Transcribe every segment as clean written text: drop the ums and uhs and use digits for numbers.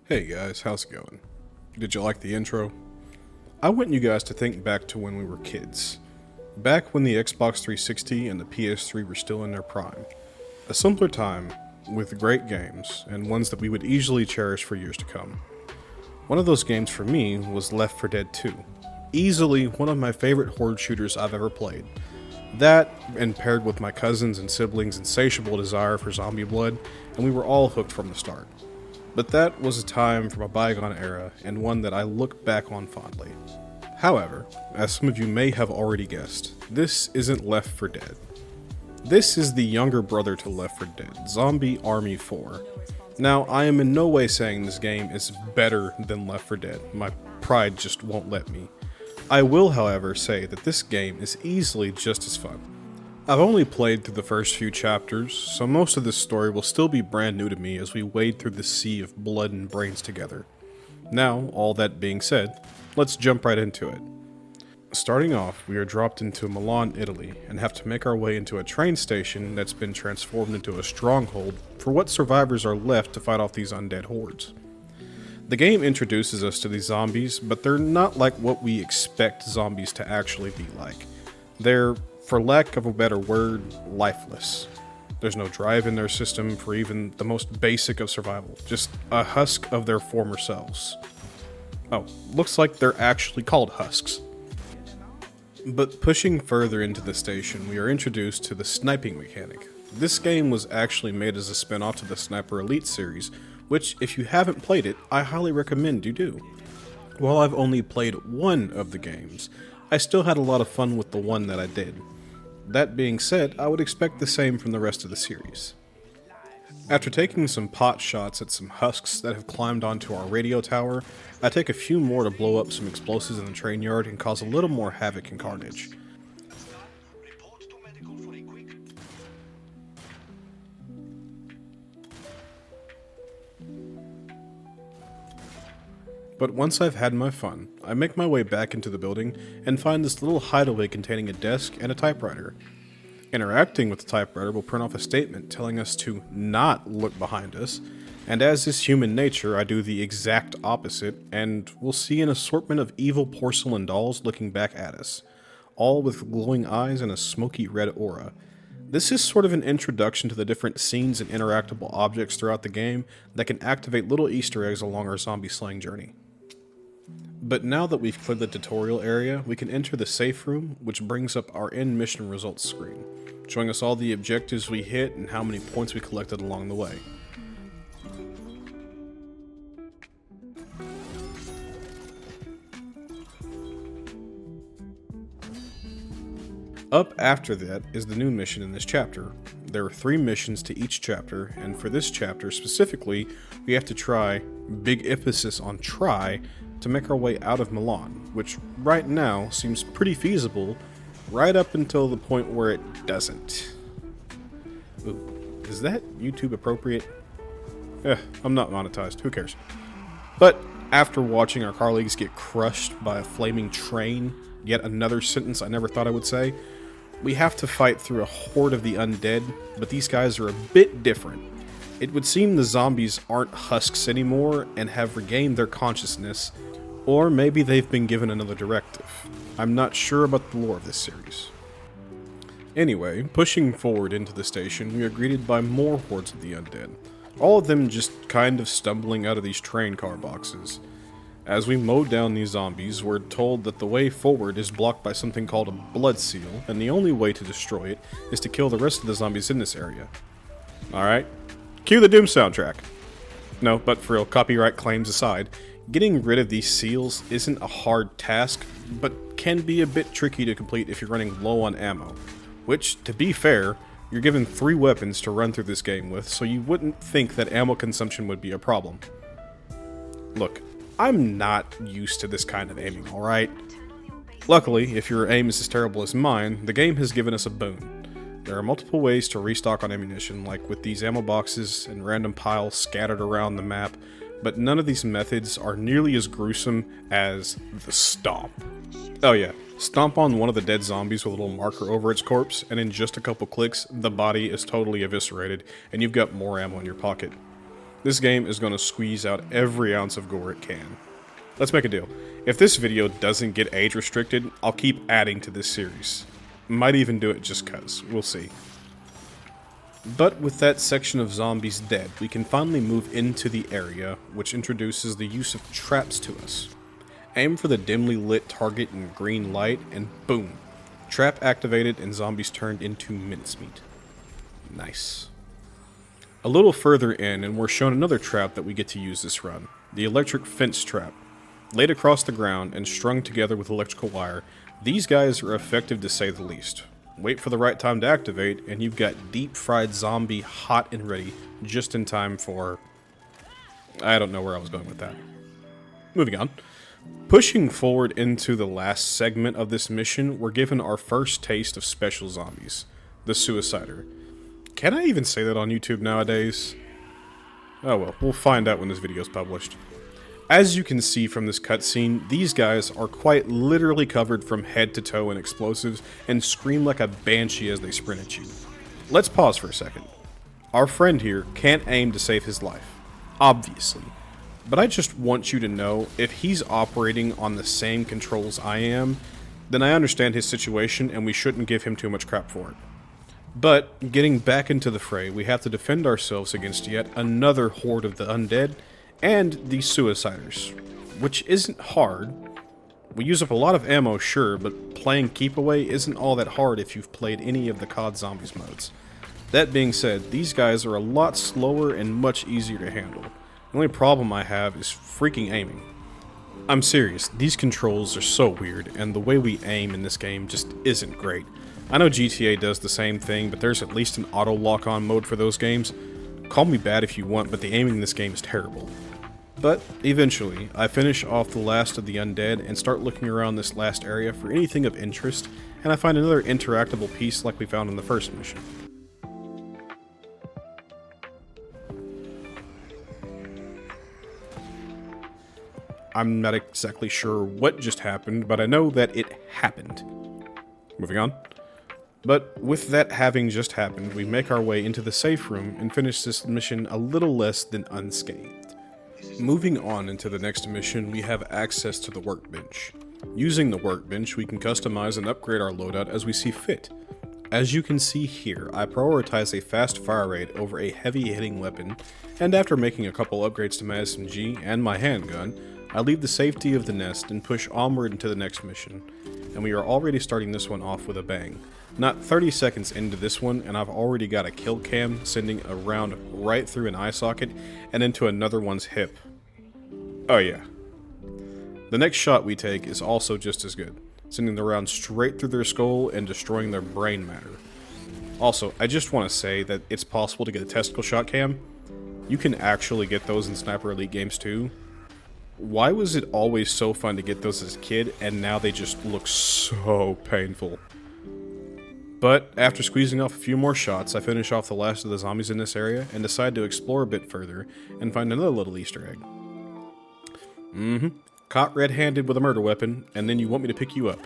Hey guys, how's it going? Did you like the intro? I want you guys to think back to when we were kids. Back when the Xbox 360 and the PS3 were still in their prime. A simpler time with great games and ones that we would easily cherish for years to come. One of those games for me was Left 4 Dead 2. Easily one of my favorite horde shooters I've ever played. That, and paired with my cousins and siblings' insatiable desire for zombie blood, and we were all hooked from the start. But that was a time from a bygone era, and one that I look back on fondly. However, as some of you may have already guessed, this isn't Left 4 Dead. This is the younger brother to Left 4 Dead, Zombie Army 4. Now, I am in no way saying this game is better than Left 4 Dead, my pride just won't let me. I will, however, say that this game is easily just as fun. I've only played through the first few chapters, so most of this story will still be brand new to me as we wade through the sea of blood and brains together. Now, all that being said, let's jump right into it. Starting off, we are dropped into Milan, Italy, and have to make our way into a train station that's been transformed into a stronghold for what survivors are left to fight off these undead hordes. The game introduces us to these zombies, but they're not like what we expect zombies to actually be like. They're, for lack of a better word, lifeless. There's no drive in their system for even the most basic of survival, just a husk of their former selves. Oh, looks like they're actually called husks. But pushing further into the station, we are introduced to the sniping mechanic. This game was actually made as a spin-off to the Sniper Elite series, which, if you haven't played it, I highly recommend you do. While I've only played one of the games, I still had a lot of fun with the one that I did. That being said, I would expect the same from the rest of the series. After taking some pot shots at some husks that have climbed onto our radio tower, I take a few more to blow up some explosives in the train yard and cause a little more havoc and carnage. But once I've had my fun, I make my way back into the building and find this little hideaway containing a desk and a typewriter. Interacting with the typewriter will print off a statement telling us to not look behind us, and as is human nature, I do the exact opposite, and we'll see an assortment of evil porcelain dolls looking back at us, all with glowing eyes and a smoky red aura. This is sort of an introduction to the different scenes and interactable objects throughout the game that can activate little Easter eggs along our zombie slaying journey. But now that we've cleared the tutorial area, we can enter the safe room, which brings up our end mission results screen, showing us all the objectives we hit and how many points we collected along the way. Up after that is the new mission in this chapter. There are 3 missions to each chapter, and for this chapter specifically, we have to try, big emphasis on try, to make our way out of Milan, which right now seems pretty feasible, right up until the point where it doesn't. Ooh, is that YouTube appropriate? I'm not monetized, who cares? But after watching our colleagues get crushed by a flaming train, yet another sentence I never thought I would say, we have to fight through a horde of the undead, but these guys are a bit different. It would seem the zombies aren't husks anymore and have regained their consciousness, or maybe they've been given another directive. I'm not sure about the lore of this series. Anyway, pushing forward into the station, we are greeted by more hordes of the undead, all of them just kind of stumbling out of these train car boxes. As we mow down these zombies, we're told that the way forward is blocked by something called a blood seal, and the only way to destroy it is to kill the rest of the zombies in this area. Alright, cue the Doom soundtrack. No, but for real, copyright claims aside, getting rid of these seals isn't a hard task, but can be a bit tricky to complete if you're running low on ammo. Which, to be fair, you're given 3 weapons to run through this game with, so you wouldn't think that ammo consumption would be a problem. Look, I'm not used to this kind of aiming, alright? Luckily, if your aim is as terrible as mine, the game has given us a boon. There are multiple ways to restock on ammunition, like with these ammo boxes and random piles scattered around the map, but none of these methods are nearly as gruesome as the stomp. Oh yeah, stomp on one of the dead zombies with a little marker over its corpse, and in just a couple clicks, the body is totally eviscerated, and you've got more ammo in your pocket. This game is going to squeeze out every ounce of gore it can. Let's make a deal. If this video doesn't get age restricted, I'll keep adding to this series. Might even do it just cuz. We'll see. But with that section of zombies dead, we can finally move into the area, which introduces the use of traps to us. Aim for the dimly lit target in green light, and boom! Trap activated and zombies turned into mincemeat. Nice. A little further in, and we're shown another trap that we get to use this run. The electric fence trap. Laid across the ground and strung together with electrical wire, these guys are effective to say the least. Wait for the right time to activate, and you've got deep-fried zombie hot and ready, just in time for... I don't know where I was going with that. Moving on. Pushing forward into the last segment of this mission, we're given our first taste of special zombies, the Suicider. Can I even say that on YouTube nowadays? Oh well, we'll find out when this video is published. As you can see from this cutscene, these guys are quite literally covered from head to toe in explosives and scream like a banshee as they sprint at you. Let's pause for a second. Our friend here can't aim to save his life, obviously, but I just want you to know if he's operating on the same controls I am, then I understand his situation and we shouldn't give him too much crap for it. But, getting back into the fray, we have to defend ourselves against yet another horde of the undead, and the Suiciders, which isn't hard. We use up a lot of ammo, sure, but playing Keep Away isn't all that hard if you've played any of the COD Zombies modes. That being said, these guys are a lot slower and much easier to handle. The only problem I have is freaking aiming. I'm serious, these controls are so weird, and the way we aim in this game just isn't great. I know GTA does the same thing, but there's at least an auto lock-on mode for those games. Call me bad if you want, but the aiming in this game is terrible. But, eventually, I finish off the last of the undead and start looking around this last area for anything of interest, and I find another interactable piece like we found in the first mission. I'm not exactly sure what just happened, but I know that it happened. Moving on. But with that having just happened, we make our way into the safe room and finish this mission a little less than unscathed. Moving on into the next mission, we have access to the workbench. Using the workbench, we can customize and upgrade our loadout as we see fit. As you can see here, I prioritize a fast fire rate over a heavy hitting weapon, and after making a couple upgrades to my SMG and my handgun, I leave the safety of the nest and push onward into the next mission, and we are already starting this one off with a bang. Not 30 seconds into this one, and I've already got a kill cam sending a round right through an eye socket and into another one's hip. Oh yeah. The next shot we take is also just as good, sending the round straight through their skull and destroying their brain matter. Also, I just want to say that it's possible to get a testicle shot cam. You can actually get those in Sniper Elite games too. Why was it always so fun to get those as a kid, and now they just look so painful? But after squeezing off a few more shots, I finish off the last of the zombies in this area and decide to explore a bit further and find another little Easter egg. Caught red-handed with a murder weapon, and then you want me to pick you up.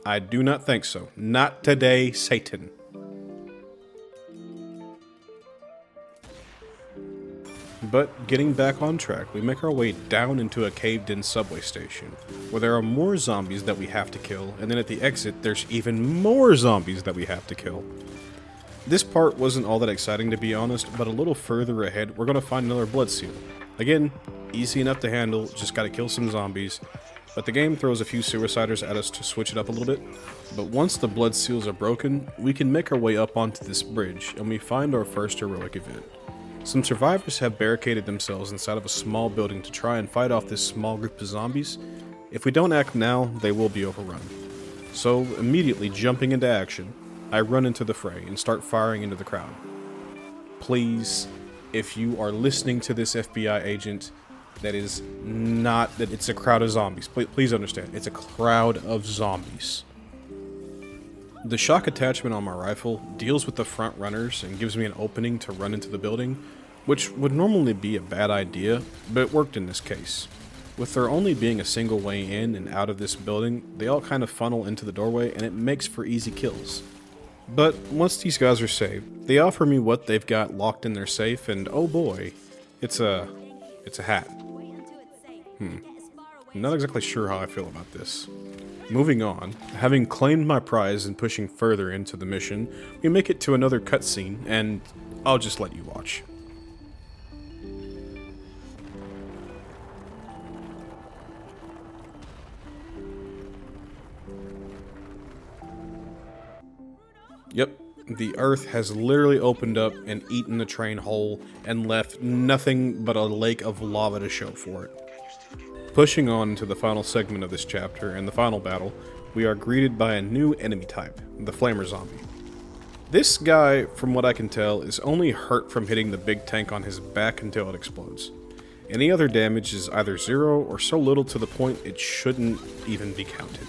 I do not think so. Not today, Satan. But getting back on track, we make our way down into a caved-in subway station, where there are more zombies that we have to kill, and then at the exit, there's even more zombies that we have to kill. This part wasn't all that exciting to be honest, but a little further ahead, we're going to find another blood seal. Again, easy enough to handle, just gotta kill some zombies. But the game throws a few suiciders at us to switch it up a little bit. But once the blood seals are broken, we can make our way up onto this bridge, and we find our first heroic event. Some survivors have barricaded themselves inside of a small building to try and fight off this small group of zombies. If we don't act now, they will be overrun. So, immediately jumping into action, I run into the fray and start firing into the crowd. Please, if you are listening to this FBI agent, that is not that it's a crowd of zombies. Please understand, it's a crowd of zombies. The shock attachment on my rifle deals with the front runners and gives me an opening to run into the building, which would normally be a bad idea, but it worked in this case. With there only being a single way in and out of this building, they all kind of funnel into the doorway and it makes for easy kills. But once these guys are saved, they offer me what they've got locked in their safe, and oh boy, it's a hat. I'm not exactly sure how I feel about this. Moving on, having claimed my prize and pushing further into the mission, we make it to another cutscene, and I'll just let you watch. Yep, the Earth has literally opened up and eaten the train whole and left nothing but a lake of lava to show for it. Pushing on to the final segment of this chapter and the final battle, we are greeted by a new enemy type, the Flamer Zombie. This guy, from what I can tell, is only hurt from hitting the big tank on his back until it explodes. Any other damage is either zero or so little to the point it shouldn't even be counted.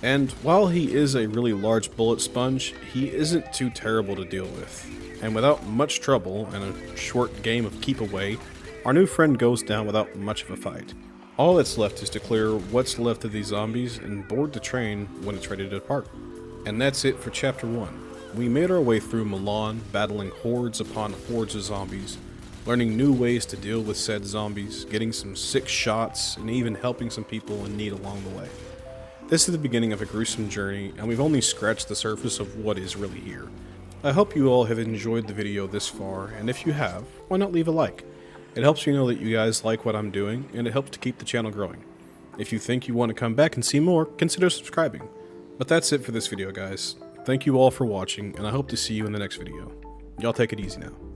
And while he is a really large bullet sponge, he isn't too terrible to deal with. And without much trouble and a short game of keep away, our new friend goes down without much of a fight. All that's left is to clear what's left of these zombies and board the train when it's ready to depart. And that's it for Chapter 1. We made our way through Milan, battling hordes upon hordes of zombies, learning new ways to deal with said zombies, getting some sick shots, and even helping some people in need along the way. This is the beginning of a gruesome journey, and we've only scratched the surface of what is really here. I hope you all have enjoyed the video this far, and if you have, why not leave a like? It helps me know that you guys like what I'm doing, and it helps to keep the channel growing. If you think you want to come back and see more, consider subscribing. But that's it for this video, guys. Thank you all for watching, and I hope to see you in the next video. Y'all take it easy now.